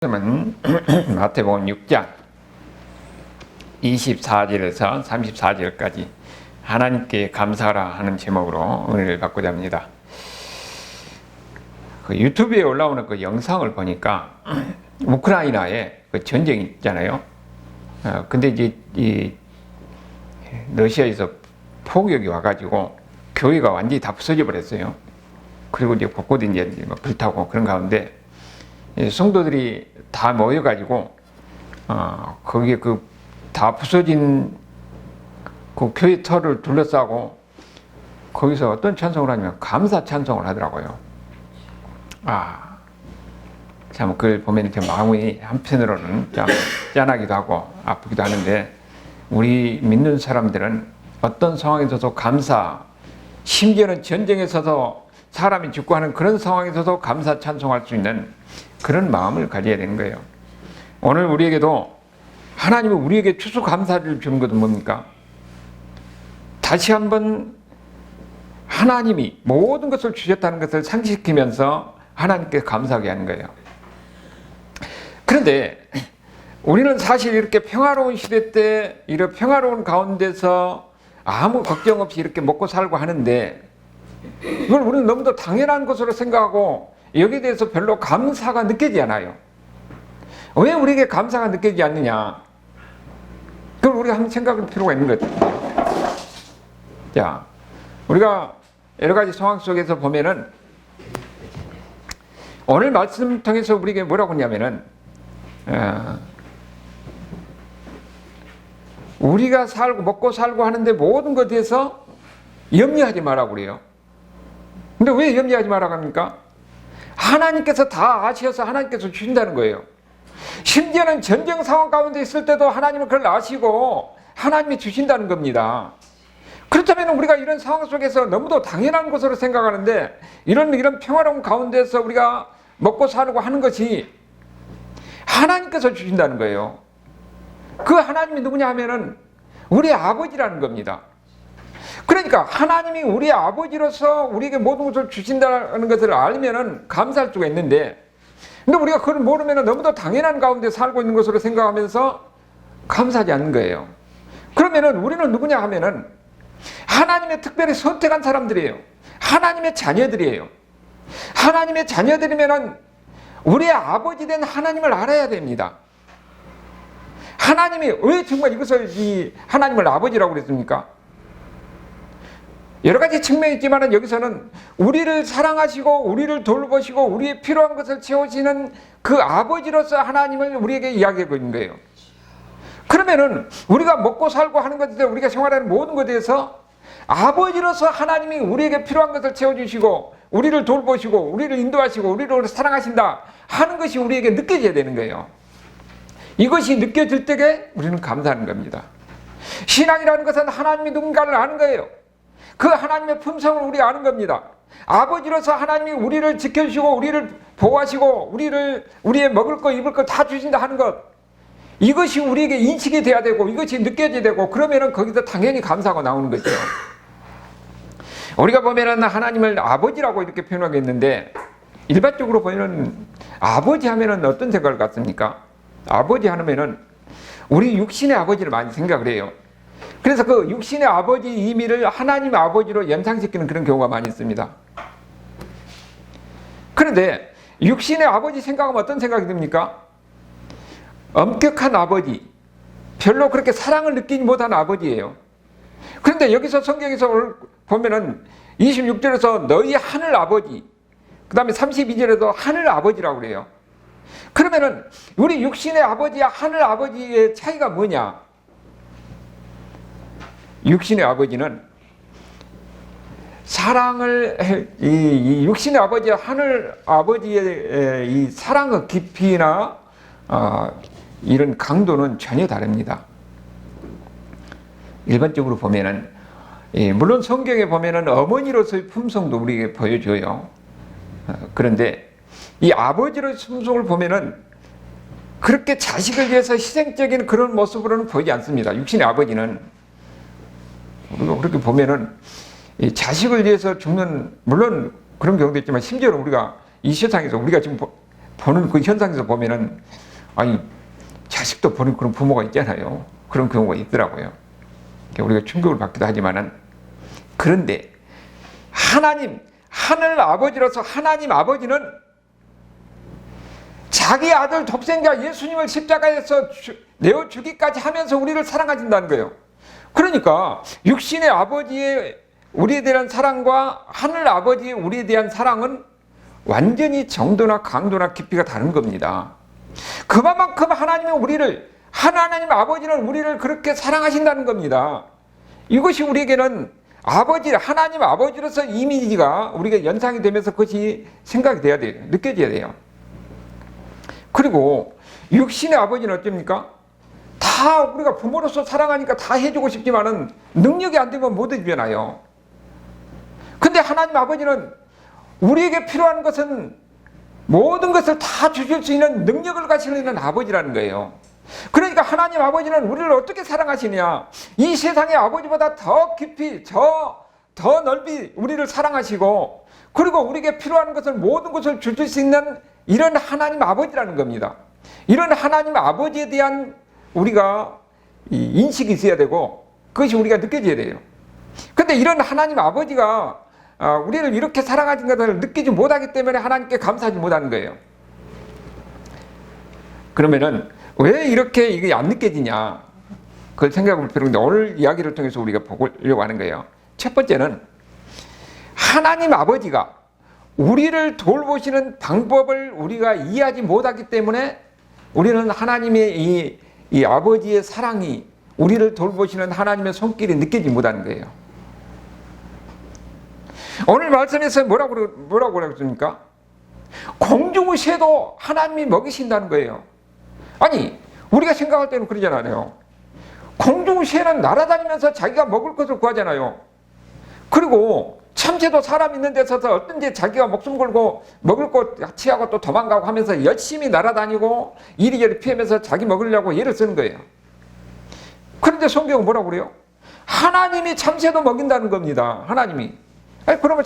말씀은 마태복음 6장 24절에서 34절까지 하나님께 감사하라 하는 제목으로 은혜를 받고자 합니다. 그 유튜브에 올라오는 그 영상을 보니까 우크라이나에 그 전쟁이 있잖아요. 근데 이제 이 러시아에서 폭격이 와가지고 교회가 완전히 다 부서져 버렸어요. 그리고 이제 곳곳에 이제 불타고 그런 가운데 성도들이 다 모여가지고 거기에 그 다 부서진 그 교회 터를 둘러싸고 거기서 어떤 찬송을 하냐면 감사 찬송을 하더라고요. 참 그걸 보면 제 마음이 한편으로는 참 짠하기도 하고 아프기도 하는데, 우리 믿는 사람들은 어떤 상황에서도 감사, 심지어는 전쟁에서도 사람이 죽고 하는 그런 상황에서도 감사 찬송할 수 있는 그런 마음을 가져야 되는 거예요. 오늘 우리에게도 하나님은 우리에게 추수감사를 주는 것은 뭡니까? 다시 한번 하나님이 모든 것을 주셨다는 것을 상기시키면서 하나님께 감사하게 하는 거예요. 그런데 우리는 사실 이렇게 평화로운 시대 때 이런 평화로운 가운데서 아무 걱정 없이 이렇게 먹고 살고 하는데, 이걸 우리는 너무도 당연한 것으로 생각하고 여기에 대해서 별로 감사가 느껴지지 않아요. 왜 우리에게 감사가 느껴지지 않느냐? 그걸 우리가 한번 생각할 필요가 있는 것 같아요. 자, 우리가 여러 가지 상황 속에서 보면은 오늘 말씀 통해서 우리에게 뭐라고 하냐면은 우리가 살고 먹고 살고 하는데 모든 것에 대해서 염려하지 말라고 그래요. 근데 왜 염려하지 말라고 합니까? 하나님께서 다 아셔서 하나님께서 주신다는 거예요. 심지어는 전쟁 상황 가운데 있을 때도 하나님은 그걸 아시고 하나님이 주신다는 겁니다. 그렇다면 우리가 이런 상황 속에서 너무도 당연한 것으로 생각하는데, 이런 평화로운 가운데서 우리가 먹고 살고 하는 것이 하나님께서 주신다는 거예요. 그 하나님이 누구냐 하면은 우리 아버지라는 겁니다. 그러니까 하나님이 우리 아버지로서 우리에게 모든 것을 주신다는 것을 알면은 감사할 수가 있는데, 근데 우리가 그걸 모르면은 너무도 당연한 가운데 살고 있는 것으로 생각하면서 감사하지 않는 거예요. 그러면은 우리는 누구냐 하면은 하나님의 특별히 선택한 사람들이에요. 하나님의 자녀들이에요. 하나님의 자녀들이면은 우리의 아버지 된 하나님을 알아야 됩니다. 하나님이 왜 정말 이것을 하나님을 아버지라고 그랬습니까? 여러 가지 측면이 있지만 여기서는 우리를 사랑하시고 우리를 돌보시고 우리의 필요한 것을 채우시는 그 아버지로서 하나님을 우리에게 이야기하고 있는 거예요. 그러면은 우리가 먹고 살고 하는 것에 대해서, 우리가 생활하는 모든 것에 대해서 아버지로서 하나님이 우리에게 필요한 것을 채워주시고 우리를 돌보시고 우리를 인도하시고 우리를 사랑하신다 하는 것이 우리에게 느껴져야 되는 거예요. 이것이 느껴질 때에 우리는 감사하는 겁니다. 신앙이라는 것은 하나님이 누군가를 아는 거예요. 그 하나님의 품성을 우리가 아는 겁니다. 아버지로서 하나님이 우리를 지켜주시고 우리를 보호하시고 우리의 먹을 거 입을 거 다 주신다 하는 것, 이것이 우리에게 인식이 돼야 되고 이것이 느껴져야 되고, 그러면은 거기서 당연히 감사가 나오는 거죠. 우리가 보면은 하나님을 아버지라고 이렇게 표현하겠는데, 일반적으로 보면은 아버지 하면은 어떤 생각을 갖습니까? 아버지 하면은 우리 육신의 아버지를 많이 생각을 해요. 그래서 그 육신의 아버지 의미를 하나님 아버지로 연상시키는 그런 경우가 많이 있습니다. 그런데 육신의 아버지 생각하면 어떤 생각이 듭니까? 엄격한 아버지, 별로 그렇게 사랑을 느끼지 못한 아버지예요. 그런데 여기서 성경에서 보면은 26절에서 너희 하늘 아버지, 그 다음에 32절에도 하늘 아버지라고 그래요. 그러면은 우리 육신의 아버지와 하늘 아버지의 차이가 뭐냐? 육신의 아버지는 사랑을, 이 육신의 아버지와 하늘 아버지의 이 사랑의 깊이나 이런 강도는 전혀 다릅니다. 일반적으로 보면은, 물론 성경에 보면은 어머니로서의 품성도 우리에게 보여줘요. 그런데 이 아버지로의 품성을 보면은 그렇게 자식을 위해서 희생적인 그런 모습으로는 보이지 않습니다. 육신의 아버지는 우리가 그렇게 보면은 자식을 위해서 죽는, 물론 그런 경우도 있지만 심지어는 우리가 이 세상에서 우리가 지금 보는 그 현상에서 보면은, 아니, 자식도 보는 그런 부모가 있잖아요. 그런 경우가 있더라고요. 우리가 충격을 받기도 하지만은, 그런데 하나님, 하늘 아버지로서 하나님 아버지는 자기 아들 독생자 예수님을 십자가에서 내어 주기까지 하면서 우리를 사랑하신다는 거예요. 그러니까 육신의 아버지의 우리에 대한 사랑과 하늘 아버지의 우리에 대한 사랑은 완전히 정도나 강도나 깊이가 다른 겁니다. 그만큼 하나님 아버지는 우리를 그렇게 사랑하신다는 겁니다. 이것이 우리에게는 하나님 아버지로서 이미지가 우리가 연상이 되면서 그것이 생각이 돼야 돼요. 느껴져야 돼요. 그리고 육신의 아버지는 어쩝니까? 다 우리가 부모로서 사랑하니까 다 해주고 싶지만은 능력이 안 되면 못 해주잖아요. 근데 하나님 아버지는 우리에게 필요한 것은 모든 것을 다 주실 수 있는 능력을 가지는 아버지라는 거예요. 그러니까 하나님 아버지는 우리를 어떻게 사랑하시냐? 이 세상의 아버지보다 더 깊이, 더 넓이 우리를 사랑하시고, 그리고 우리에게 필요한 것을 모든 것을 주실 수 있는 이런 하나님 아버지라는 겁니다. 이런 하나님 아버지에 대한 우리가 인식이 있어야 되고, 그것이 우리가 느껴져야 돼요. 근데 이런 하나님 아버지가 우리를 이렇게 사랑하신 것을 느끼지 못하기 때문에 하나님께 감사하지 못하는 거예요. 그러면은 왜 이렇게 이게 안 느껴지냐? 그걸 생각해 볼 필요가 있는데, 오늘 이야기를 통해서 우리가 보려고 하는 거예요. 첫 번째는 하나님 아버지가 우리를 돌보시는 방법을 우리가 이해하지 못하기 때문에 우리는 하나님의 이 아버지의 사랑이, 우리를 돌보시는 하나님의 손길이 느끼지 못하는 거예요. 오늘 말씀에서 뭐라고 그랬습니까? 공중의 새도 하나님이 먹이신다는 거예요. 아니, 우리가 생각할 때는 그러잖아요. 공중의 새는 날아다니면서 자기가 먹을 것을 구하잖아요. 그리고 참새도 사람 있는 데 서서 어떤지 자기가 목숨 걸고 먹을 것 취하고 또 도망가고 하면서 열심히 날아다니고 이리저리 피하면서 자기 먹으려고 애를 쓰는 거예요. 그런데 성경은 뭐라고 그래요? 하나님이 참새도 먹인다는 겁니다. 하나님이. 아니, 그러면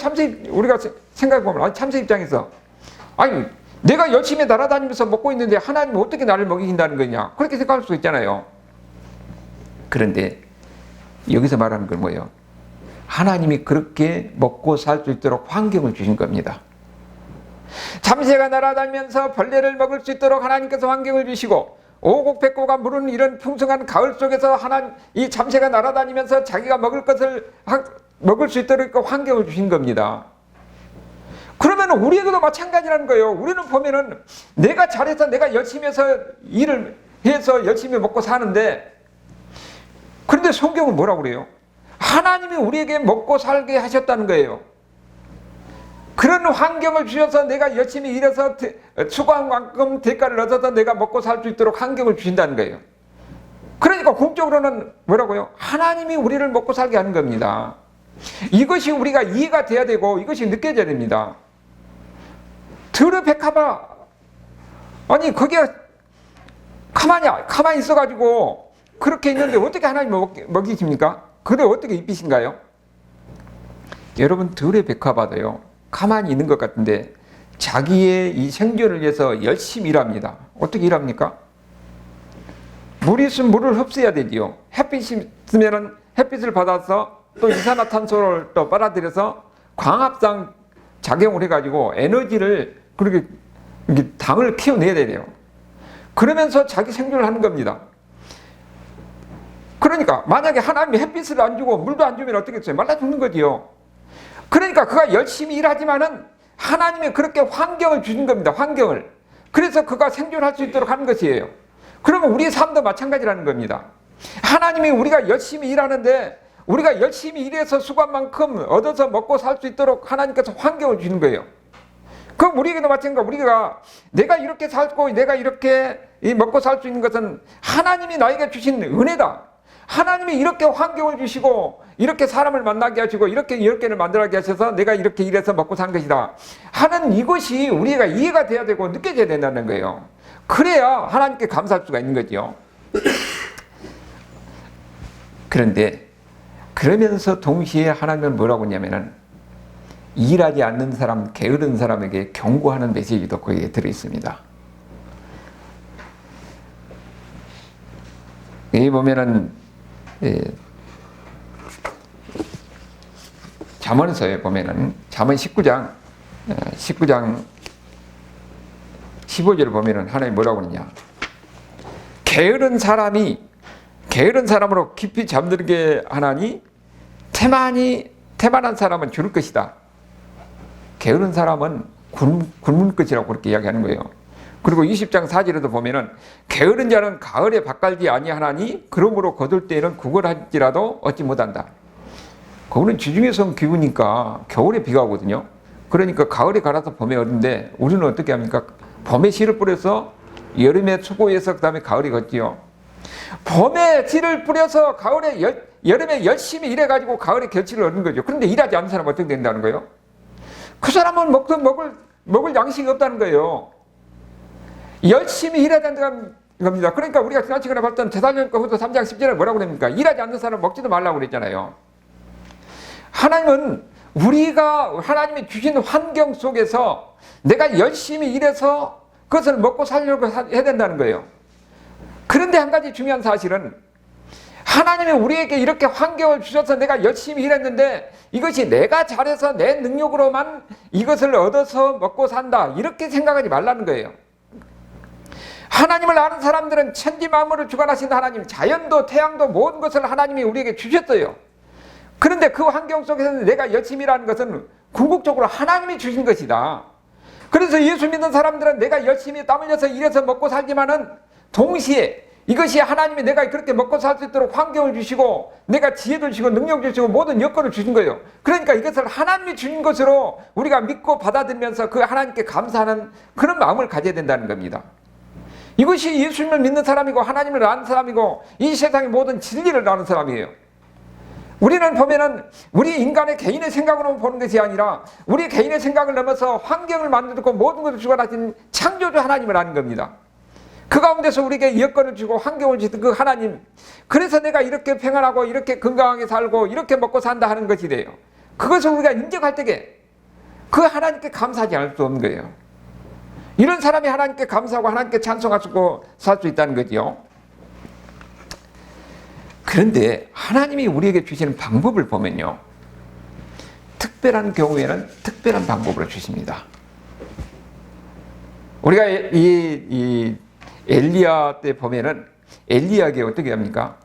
우리가 생각해보면, 참새 입장에서, 아니, 내가 열심히 날아다니면서 먹고 있는데 하나님은 어떻게 나를 먹이신다는 거냐? 그렇게 생각할 수 있잖아요. 그런데 여기서 말하는 건 뭐예요? 하나님이 그렇게 먹고 살 수 있도록 환경을 주신 겁니다. 참새가 날아다니면서 벌레를 먹을 수 있도록 하나님께서 환경을 주시고, 오곡백고가 무르는 이런 풍성한 가을 속에서 이 참새가 날아다니면서 자기가 먹을 것을 먹을 수 있도록 환경을 주신 겁니다. 그러면 우리에게도 마찬가지라는 거예요. 우리는 보면은 내가 잘해서 내가 열심히 해서 일을 해서 열심히 먹고 사는데, 그런데 성경은 뭐라고 그래요? 하나님이 우리에게 먹고 살게 하셨다는 거예요. 그런 환경을 주셔서 내가 열심히 일해서 수고한 만큼 대가를 얻어서 내가 먹고 살 수 있도록 환경을 주신다는 거예요. 그러니까 궁극적으로는 뭐라고요? 하나님이 우리를 먹고 살게 하는 겁니다. 이것이 우리가 이해가 돼야 되고 이것이 느껴져야 됩니다. 드르베카바, 아니 거기에 가만히 있어가지고 그렇게 있는데 어떻게 하나님 먹이십니까? 그래 어떻게 입히신가요? 여러분, 드르베카바도요, 가만히 있는 것 같은데 자기의 이 생존을 위해서 열심히 일합니다. 어떻게 일합니까? 물이 있으면 물을 흡수해야 되지요. 햇빛이 있으면 햇빛을 받아서 또 이산화탄소를 또 빨아들여서 광합성 작용을 해가지고 에너지를 그렇게 당을 키워내야 돼요. 그러면서 자기 생존을 하는 겁니다. 그러니까 만약에 하나님이 햇빛을 안 주고 물도 안 주면 어떻겠어요? 말라 죽는 거지요. 그러니까 그가 열심히 일하지만은 하나님이 그렇게 환경을 주신 겁니다. 환경을. 그래서 그가 생존할 수 있도록 하는 것이에요. 그러면 우리의 삶도 마찬가지라는 겁니다. 하나님이 우리가 열심히 일하는데 우리가 열심히 일해서 수고한 만큼 얻어서 먹고 살 수 있도록 하나님께서 환경을 주는 거예요. 그럼 우리에게도 마찬가지로 우리가 내가 이렇게 살고 내가 이렇게 먹고 살 수 있는 것은 하나님이 나에게 주신 은혜다. 하나님이 이렇게 환경을 주시고 이렇게 사람을 만나게 하시고 이렇게 10개를 만들게 하셔서 내가 이렇게 일해서 먹고 산 것이다 하는 이것이 우리가 이해가 돼야 되고 느껴져야 된다는 거예요. 그래야 하나님께 감사할 수가 있는 거죠. 그런데 그러면서 동시에 하나님은 뭐라고 하냐면은 일하지 않는 사람, 게으른 사람에게 경고하는 메시지도 거기에 들어있습니다. 여기 보면은 잠언서에 보면은 잠언 19장 15절을 보면은 하나님 뭐라고 그러냐? 게으른 사람으로 깊이 잠들게 하나니 태만한 사람은 죽을 것이다. 게으른 사람은 굶을 것이라고 그렇게 이야기하는 거예요. 그리고 20장 4절에도 보면은 게으른 자는 가을에 밭갈지 아니하나니 그러므로 거둘 때에는 구걸할지라도 얻지 못한다. 그거는 지중해성 기후니까 겨울에 비가 오거든요. 그러니까 가을에 갈아서 봄에 얼는데 우리는 어떻게 합니까? 봄에 씨를 뿌려서 여름에 수고해서 그 다음에 가을에 걷지요. 봄에 씨를 뿌려서 여름에 열심히 일해가지고 가을에 결실을 얻는 거죠. 그런데 일하지 않는 사람은 어떻게 된다는 거예요? 그 사람은 먹을 양식이 없다는 거예요. 열심히 일해야 된다는 겁니다. 그러니까 우리가 지난 시간에 봤던 데살로니가 후서 3장 10절에 뭐라고 그럽니까? 일하지 않는 사람은 먹지도 말라고 그랬잖아요. 하나님은 우리가 하나님이 주신 환경 속에서 내가 열심히 일해서 그것을 먹고 살려고 해야 된다는 거예요. 그런데 한 가지 중요한 사실은 하나님이 우리에게 이렇게 환경을 주셔서 내가 열심히 일했는데 이것이 내가 잘해서 내 능력으로만 이것을 얻어서 먹고 산다 이렇게 생각하지 말라는 거예요. 하나님을 아는 사람들은 천지 만물을 주관하신 하나님, 자연도 태양도 모든 것을 하나님이 우리에게 주셨어요. 그런데 그 환경 속에서는 내가 열심히 일하는 것은 궁극적으로 하나님이 주신 것이다. 그래서 예수 믿는 사람들은 내가 열심히 땀 흘려서 일해서 먹고 살지만은 동시에 이것이 하나님이 내가 그렇게 먹고 살 수 있도록 환경을 주시고 내가 지혜를 주시고 능력 주시고 모든 여건을 주신 거예요. 그러니까 이것을 하나님이 주신 것으로 우리가 믿고 받아들면서 그 하나님께 감사하는 그런 마음을 가져야 된다는 겁니다. 이것이 예수님을 믿는 사람이고 하나님을 아는 사람이고 이 세상의 모든 진리를 아는 사람이에요. 우리는 보면은 우리 인간의 개인의 생각으로 보는 것이 아니라 우리 개인의 생각을 넘어서 환경을 만들고 모든 것을 주관하신 창조주 하나님을 아는 겁니다. 그 가운데서 우리에게 여건을 주고 환경을 주신 그 하나님, 그래서 내가 이렇게 평안하고 이렇게 건강하게 살고 이렇게 먹고 산다 하는 것이 돼요. 그것을 우리가 인정할 때에 그 하나님께 감사하지 않을 수 없는 거예요. 이런 사람이 하나님께 감사하고 하나님께 찬송하고 살 수 있다는 거죠. 그런데 하나님이 우리에게 주시는 방법을 보면요, 특별한 경우에는 특별한 방법으로 주십니다. 우리가 이 엘리야 때 보면은 엘리야에게 어떻게 합니까?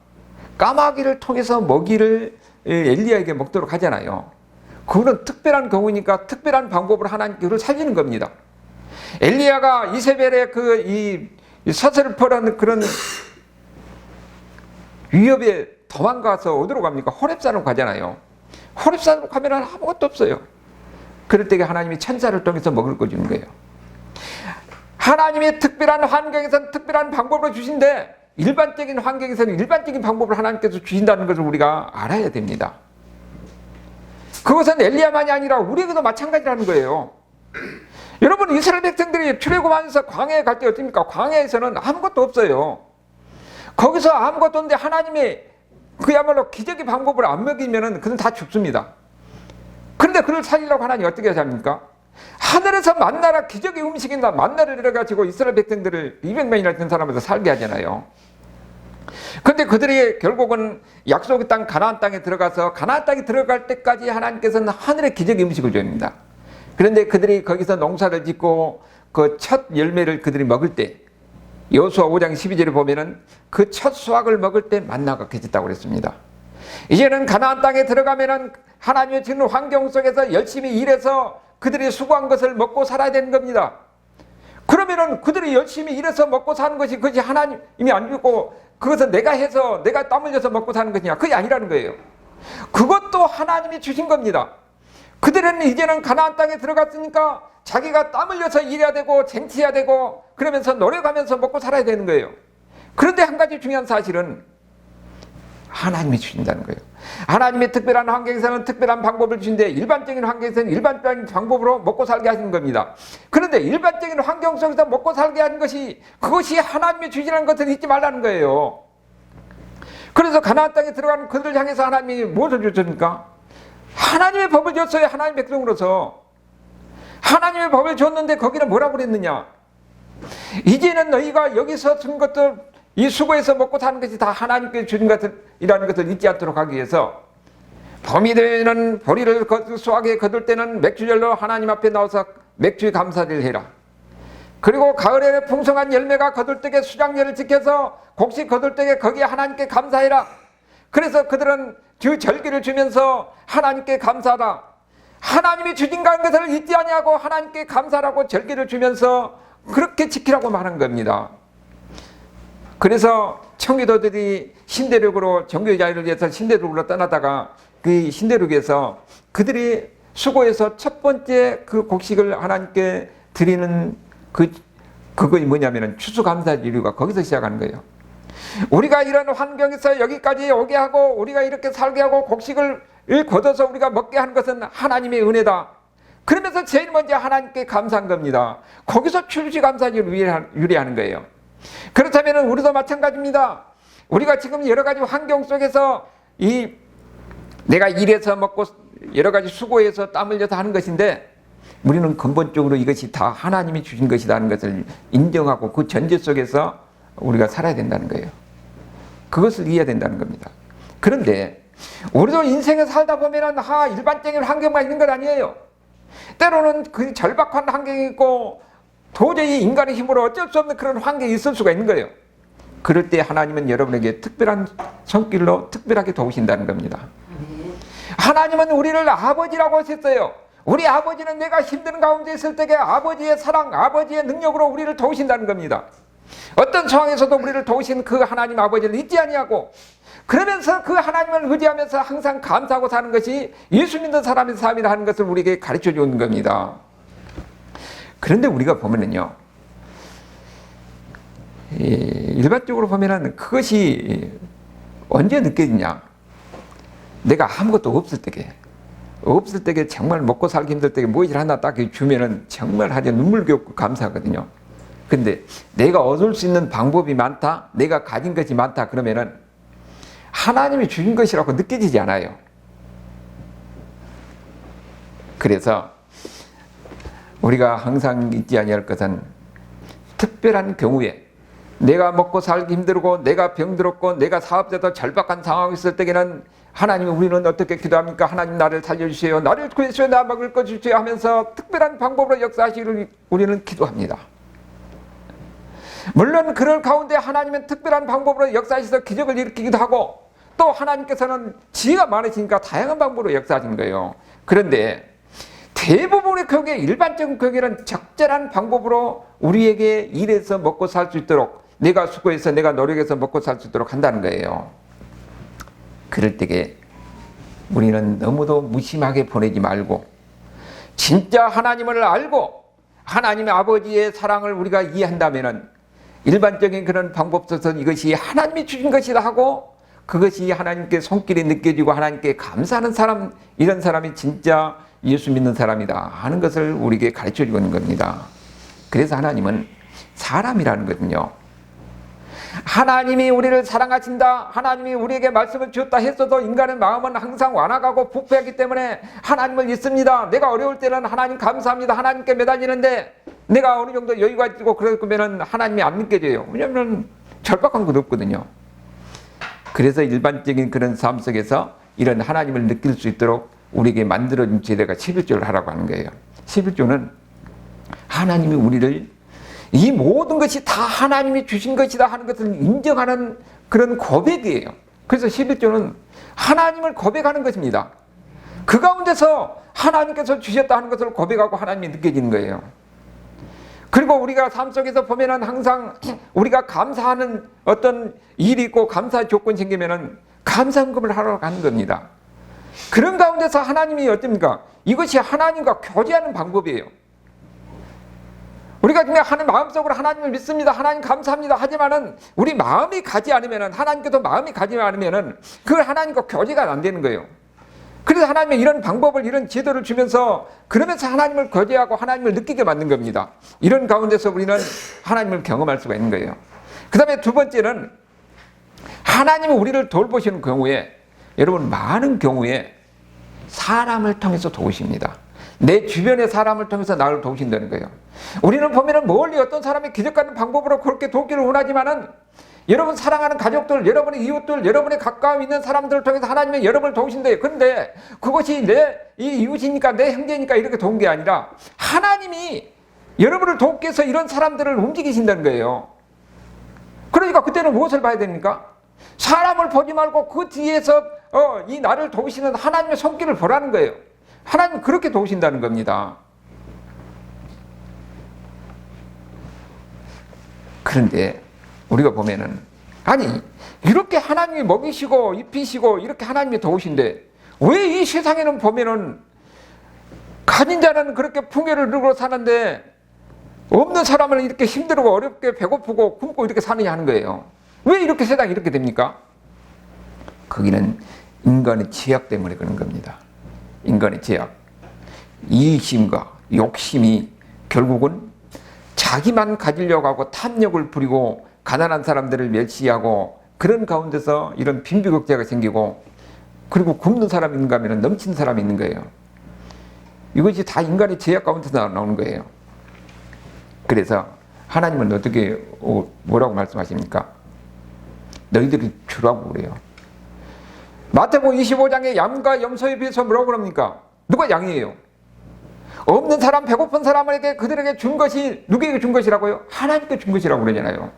까마귀를 통해서 먹이를 엘리야에게 먹도록 하잖아요. 그거는 특별한 경우니까 특별한 방법으로 하나님께를 살리는 겁니다. 엘리야가 이세벨의 이 서슬퍼라는 그런 위협에 도망가서 어디로 갑니까? 호렙산으로 가잖아요. 호렙산으로 가면 아무것도 없어요. 그럴 때 하나님이 천사를 통해서 먹을 거 주는 거예요. 하나님이 특별한 환경에서는 특별한 방법을 주신데 일반적인 환경에서는 일반적인 방법을 하나님께서 주신다는 것을 우리가 알아야 됩니다. 그것은 엘리야만이 아니라 우리에게도 마찬가지라는 거예요. 여러분, 이스라엘 백성들이 출애굽하면서 광야에 갈 때 어떻습니까? 광야에서는 아무것도 없어요. 거기서 아무것도 없는데 하나님이 그야말로 기적의 방법을 안 먹이면은 그건 다 죽습니다. 그런데 그를 살리려고 하나님이 어떻게 하십니까? 하늘에서 만나라, 기적의 음식이나 만나를 내려가지고 이스라엘 백성들을 200명이나 된 사람에서 살게 하잖아요. 그런데 그들이 결국은 약속의 땅 가나안 땅에 들어가서 가나안 땅에 들어갈 때까지 하나님께서는 하늘의 기적의 음식을 줍니다. 그런데 그들이 거기서 농사를 짓고 그 첫 열매를 그들이 먹을 때 여호수아 5장 12절에 보면은 그 첫 수확을 먹을 때 만나가 깨졌다고 그랬습니다. 이제는 가나안 땅에 들어가면은 하나님의 주는 환경 속에서 열심히 일해서 그들이 수고한 것을 먹고 살아야 되는 겁니다. 그러면은 그들이 열심히 일해서 먹고 사는 것이 그것이 하나님이 안 주고 그것은 내가 해서 내가 땀 흘려서 먹고 사는 것이냐? 그게 아니라는 거예요. 그것도 하나님이 주신 겁니다. 그들은 이제는 가나안 땅에 들어갔으니까 자기가 땀 흘려서 일해야 되고 쟁취해야 되고 그러면서 노력하면서 먹고 살아야 되는 거예요. 그런데 한 가지 중요한 사실은 하나님이 주신다는 거예요. 하나님의 특별한 환경에서는 특별한 방법을 주신데 일반적인 환경에서는 일반적인 방법으로 먹고 살게 하시는 겁니다. 그런데 일반적인 환경 속에서 먹고 살게 하는 것이 그것이 하나님이 주시는 것을 잊지 말라는 거예요. 그래서 가나안 땅에 들어가는 그들을 향해서 하나님이 무엇을 주십니까? 하나님의 법을 줬어요. 하나님 백성으로서. 하나님의 법을 줬는데 거기는 뭐라고 그랬느냐? 이제는 너희가 여기서 준 것들, 이 수고해서 먹고 사는 것이 다 하나님께 주신 것이라는 것을 잊지 않도록 하기 위해서 봄이 되면 보리를 수확에 거둘 때는 맥주절로 하나님 앞에 나와서 맥주의 감사를 해라. 그리고 가을에 풍성한 열매가 거둘 때에 수장절을 지켜서 곡식 거둘 때에 거기에 하나님께 감사해라. 그래서 그들은 주 절기를 주면서 하나님께 감사하라. 하나님이 주신 것을 잊지 아니하고 하나님께 감사하라고 절기를 주면서 그렇게 지키라고 말한 겁니다. 그래서 청교도들이 신대륙으로 종교의 자유를 위해서 신대륙으로 떠나다가 그 신대륙에서 그들이 수고해서 첫 번째 그 곡식을 하나님께 드리는 그것이 뭐냐면은 추수감사주의가 거기서 시작하는 거예요. 우리가 이런 환경에서 여기까지 오게 하고 우리가 이렇게 살게 하고 곡식을 거둬서 우리가 먹게 하는 것은 하나님의 은혜다. 그러면서 제일 먼저 하나님께 감사한 겁니다. 거기서 추수감사주의를 유래하는 거예요. 그렇다면 우리도 마찬가지입니다. 우리가 지금 여러 가지 환경 속에서 내가 일해서 먹고 여러 가지 수고해서 땀 흘려서 하는 것인데 우리는 근본적으로 이것이 다 하나님이 주신 것이라는 것을 인정하고 그 전제 속에서 우리가 살아야 된다는 거예요. 그것을 이해해야 된다는 겁니다. 그런데 우리도 인생에 살다 보면은 일반적인 환경만 있는 건 아니에요. 때로는 그 절박한 환경이 있고 도저히 인간의 힘으로 어쩔 수 없는 그런 환경이 있을 수가 있는 거예요. 그럴 때 하나님은 여러분에게 특별한 손길로 특별하게 도우신다는 겁니다. 하나님은 우리를 아버지라고 하셨어요. 우리 아버지는 내가 힘든 가운데 있을 때에 아버지의 사랑, 아버지의 능력으로 우리를 도우신다는 겁니다. 어떤 상황에서도 우리를 도우신 그 하나님 아버지를 잊지 아니하고 그러면서 그 하나님을 의지하면서 항상 감사하고 사는 것이 예수 믿는 사람의 삶이라 하는 것을 우리에게 가르쳐 주는 겁니다. 그런데 우리가 보면은요, 일반적으로 보면은 그것이 언제 느껴지냐? 내가 아무것도 없을 때에 정말 먹고 살기 힘들 때에 무엇을 하나 딱 주면은 정말 아주 눈물겹고 감사하거든요. 근데 내가 얻을 수 있는 방법이 많다, 내가 가진 것이 많다 그러면은 하나님이 주신 것이라고 느껴지지 않아요. 그래서 우리가 항상 잊지 아니할 것은 특별한 경우에 내가 먹고 살기 힘들고 내가 병들었고 내가 사업자도 절박한 상황이 있을 때에는 하나님 우리는 어떻게 기도합니까? 하나님 나를 살려주세요. 나를 구해주세요. 나 먹을 거 주세요 하면서 특별한 방법으로 역사하시기를 우리는 기도합니다. 물론 그럴 가운데 하나님은 특별한 방법으로 역사하셔서 기적을 일으키기도 하고 또 하나님께서는 지혜가 많으시니까 다양한 방법으로 역사하신 거예요. 그런데 대부분의 교회, 일반적인 교회는 적절한 방법으로 우리에게 일해서 먹고 살 수 있도록 내가 수고해서 내가 노력해서 먹고 살 수 있도록 한다는 거예요. 그럴 때에 우리는 너무도 무심하게 보내지 말고 진짜 하나님을 알고 하나님의 아버지의 사랑을 우리가 이해한다면은 일반적인 그런 방법 속에서 이것이 하나님이 주신 것이다 하고 그것이 하나님께 손길이 느껴지고 하나님께 감사하는 사람, 이런 사람이 진짜 예수 믿는 사람이다 하는 것을 우리에게 가르쳐 주고 있는 겁니다. 그래서 하나님은 사람이라는 거거든요. 하나님이 우리를 사랑하신다, 하나님이 우리에게 말씀을 주었다 했어도 인간의 마음은 항상 완악하고 부패하기 때문에 하나님을 믿습니다. 내가 어려울 때는 하나님 감사합니다. 하나님께 매달리는데 내가 어느 정도 여유가 있고 그러면 하나님이 안 믿겨져요. 왜냐하면 절박한 것도 없거든요. 그래서 일반적인 그런 삶 속에서 이런 하나님을 느낄 수 있도록 우리에게 만들어진 제도가 11조를 하라고 하는 거예요. 11조는 하나님이 우리를 이 모든 것이 다 하나님이 주신 것이다 하는 것을 인정하는 그런 고백이에요. 그래서 11조는 하나님을 고백하는 것입니다. 그 가운데서 하나님께서 주셨다 하는 것을 고백하고 하나님이 느껴지는 거예요. 그리고 우리가 삶 속에서 보면은 항상 우리가 감사하는 어떤 일이 있고 감사 조건이 생기면은 감사헌금을 하러 가는 겁니다. 그런 가운데서 하나님이 어떻습니까? 이것이 하나님과 교제하는 방법이에요. 우리가 그냥 마음속으로 하나님을 믿습니다. 하나님 감사합니다. 하지만은 우리 마음이 가지 않으면은 하나님께도 마음이 가지 않으면은 그 하나님과 교제가 안 되는 거예요. 그래서 하나님이 이런 방법을 이런 제도를 주면서 그러면서 하나님을 교제하고 하나님을 느끼게 만든 겁니다. 이런 가운데서 우리는 하나님을 경험할 수가 있는 거예요. 그 다음에 두 번째는 하나님이 우리를 돌보시는 경우에 여러분 많은 경우에 사람을 통해서 도우십니다. 내 주변의 사람을 통해서 나를 도우신다는 거예요. 우리는 보면은 멀리 어떤 사람이 기적하는 방법으로 그렇게 도우기를 원하지만은 여러분 사랑하는 가족들, 여러분의 이웃들, 여러분의 가까이 있는 사람들을 통해서 하나님은 여러분을 도우신대요. 그런데 그것이 내 이웃이니까 내 형제니까 이렇게 도운 게 아니라 하나님이 여러분을 돕기 위해서 이런 사람들을 움직이신다는 거예요. 그러니까 그때는 무엇을 봐야 됩니까? 사람을 보지 말고 그 뒤에서 이 나를 도우시는 하나님의 손길을 보라는 거예요. 하나님은 그렇게 도우신다는 겁니다. 그런데 우리가 보면은 아니 이렇게 하나님이 먹이시고 입히시고 이렇게 하나님이 도우신데 왜 이 세상에는 보면은 가진 자는 그렇게 풍요를 누리고 사는데 없는 사람은 이렇게 힘들고 어렵게 배고프고 굶고 이렇게 사느냐 하는 거예요. 왜 이렇게 세상이 이렇게 됩니까? 거기는 인간의 죄악 때문에 그런 겁니다. 인간의 죄악. 이심과 욕심이 결국은 자기만 가지려고 하고 탐욕을 부리고 가난한 사람들을 멸시하고 그런 가운데서 이런 빈부격차가 생기고 그리고 굶는 사람이 있는가 하면 넘치는 사람이 있는 거예요. 이것이 다 인간의 죄악 가운데서 나오는 거예요. 그래서 하나님은 어떻게 뭐라고 말씀하십니까? 너희들이 주라고 그래요. 마태복음 25장에 양과 염소에 비해서 뭐라고 그럽니까? 누가 양이에요? 없는 사람, 배고픈 사람에게 그들에게 준 것이 누구에게 준 것이라고요? 하나님께 준 것이라고 그러잖아요.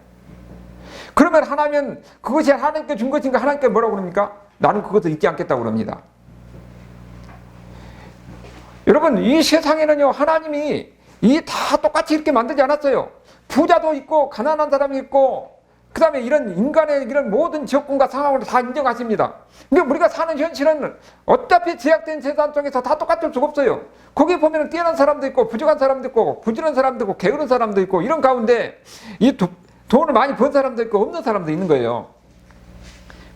그러면 하나님은 그것이 하나님께 준 것인가? 하나님께 뭐라고 그럽니까? 나는 그것을 잊지 않겠다고 그럽니다. 여러분 이 세상에는요 하나님이 이 다 똑같이 이렇게 만들지 않았어요. 부자도 있고 가난한 사람이 있고 그 다음에 이런 인간의 이런 모든 조건과 상황을 다 인정하십니다. 근데 우리가 사는 현실은 어차피 제약된 세상 속에서 다 똑같을 수가 없어요. 거기 보면 뛰어난 사람도 있고 부족한 사람도 있고 부지런한 사람도 있고 게으른 사람도 있고 이런 가운데 이 돈을 많이 번 사람도 있고 없는 사람도 있는 거예요.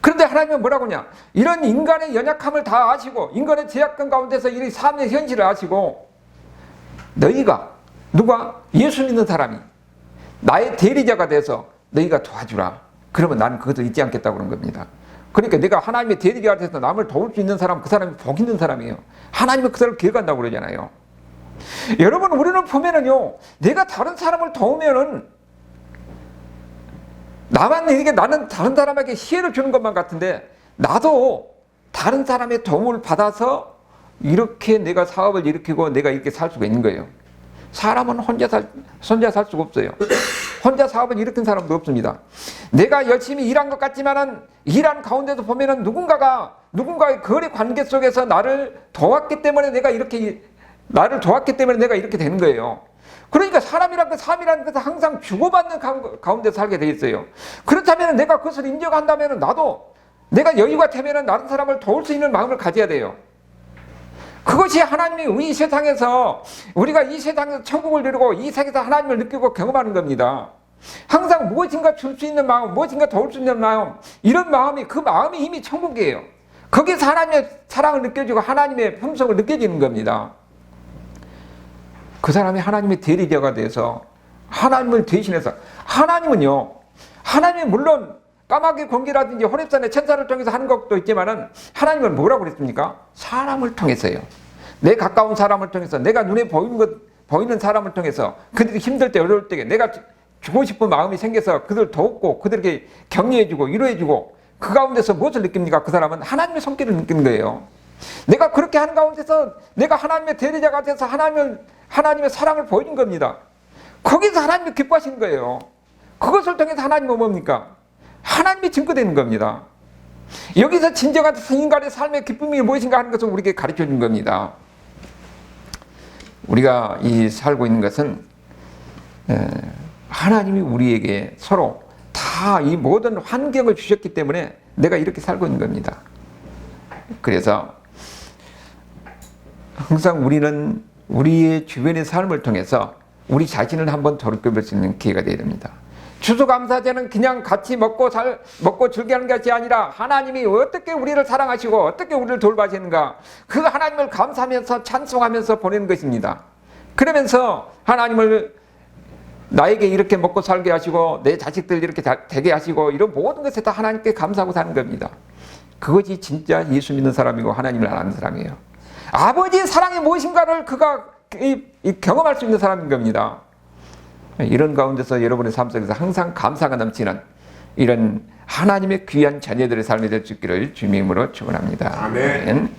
그런데 하나님은 뭐라고 하냐? 이런 인간의 연약함을 다 아시고 인간의 제약권 가운데서 이 삶의 현실을 아시고 너희가 누가? 예수 믿는 사람이 나의 대리자가 돼서 너희가 도와주라. 그러면 나는 그것을 잊지 않겠다고 그런 겁니다. 그러니까 내가 하나님의 대리자가 돼서 남을 도울 수 있는 사람, 그 사람이 복 있는 사람이에요. 하나님은 그 사람을 기억한다고 그러잖아요. 여러분 우리는 보면은요 내가 다른 사람을 도우면은 나는 다른 사람에게 희애를 주는 것만 같은데 나도 다른 사람의 도움을 받아서 이렇게 내가 사업을 일으키고 내가 이렇게 살 수가 있는 거예요. 사람은 혼자 살 수가 없어요. 혼자 사업을 일으킨 사람도 없습니다. 내가 열심히 일한 것 같지만은 일한 가운데서 보면은 누군가의 거래 관계 속에서 나를 도왔기 때문에 내가 이렇게 되는 거예요. 그러니까 삶이라는 것은 항상 주고받는 가운데 살게 돼 있어요. 그렇다면 내가 그것을 인정한다면 나도 내가 여유가 되면 다른 사람을 도울 수 있는 마음을 가져야 돼요. 그것이 하나님이 우리 세상에서 우리가 이 세상에서 천국을 누리고 이 세상에서 하나님을 느끼고 경험하는 겁니다. 항상 무엇인가 줄 수 있는 마음, 무엇인가 도울 수 있는 마음, 이런 마음이 그 마음이 이미 천국이에요. 거기서 하나님의 사랑을 느껴지고 하나님의 품성을 느껴지는 겁니다. 그 사람이 하나님의 대리자가 돼서 하나님을 대신해서 하나님이 물론 까마귀 공기라든지 호렙산의 천사를 통해서 하는 것도 있지만은 하나님은 뭐라고 그랬습니까? 사람을 통해서요. 내 가까운 사람을 통해서 내가 눈에 보이는 사람을 통해서 그들이 힘들 때 어려울 때 내가 주고 싶은 마음이 생겨서 그들을 돕고 그들에게 격려해주고 위로해주고 그 가운데서 무엇을 느낍니까? 그 사람은 하나님의 손길을 느끼는 거예요. 내가 그렇게 하는 가운데서 내가 하나님의 대리자가 돼서 하나님의 사랑을 보여준 겁니다. 거기서 하나님이 기뻐하시는 거예요. 그것을 통해서 하나님은 뭡니까? 하나님이 증거되는 겁니다. 여기서 진정한 인간의 삶의 기쁨이 무엇인가 하는 것을 우리에게 가르쳐 준 겁니다. 우리가 살고 있는 것은 하나님이 우리에게 서로 다 이 모든 환경을 주셨기 때문에 내가 이렇게 살고 있는 겁니다. 그래서 항상 우리는 우리의 주변의 삶을 통해서 우리 자신을 한번 돌이켜볼 수 있는 기회가 되어야 됩니다. 추수감사제는 그냥 같이 먹고 즐기는 것이 아니라 하나님이 어떻게 우리를 사랑하시고 어떻게 우리를 돌봐주시는가 그 하나님을 감사하면서 찬송하면서 보내는 것입니다. 그러면서 하나님을 나에게 이렇게 먹고 살게 하시고 내 자식들 이렇게 되게 하시고 이런 모든 것에 다 하나님께 감사하고 사는 겁니다. 그것이 진짜 예수 믿는 사람이고 하나님을 아는 사람이에요. 아버지의 사랑이 무엇인가를 그가 경험할 수 있는 사람인 겁니다. 이런 가운데서 여러분의 삶 속에서 항상 감사가 넘치는 이런 하나님의 귀한 자녀들의 삶이 될 수 있기를 주님의 이름으로 축원합니다. 아멘.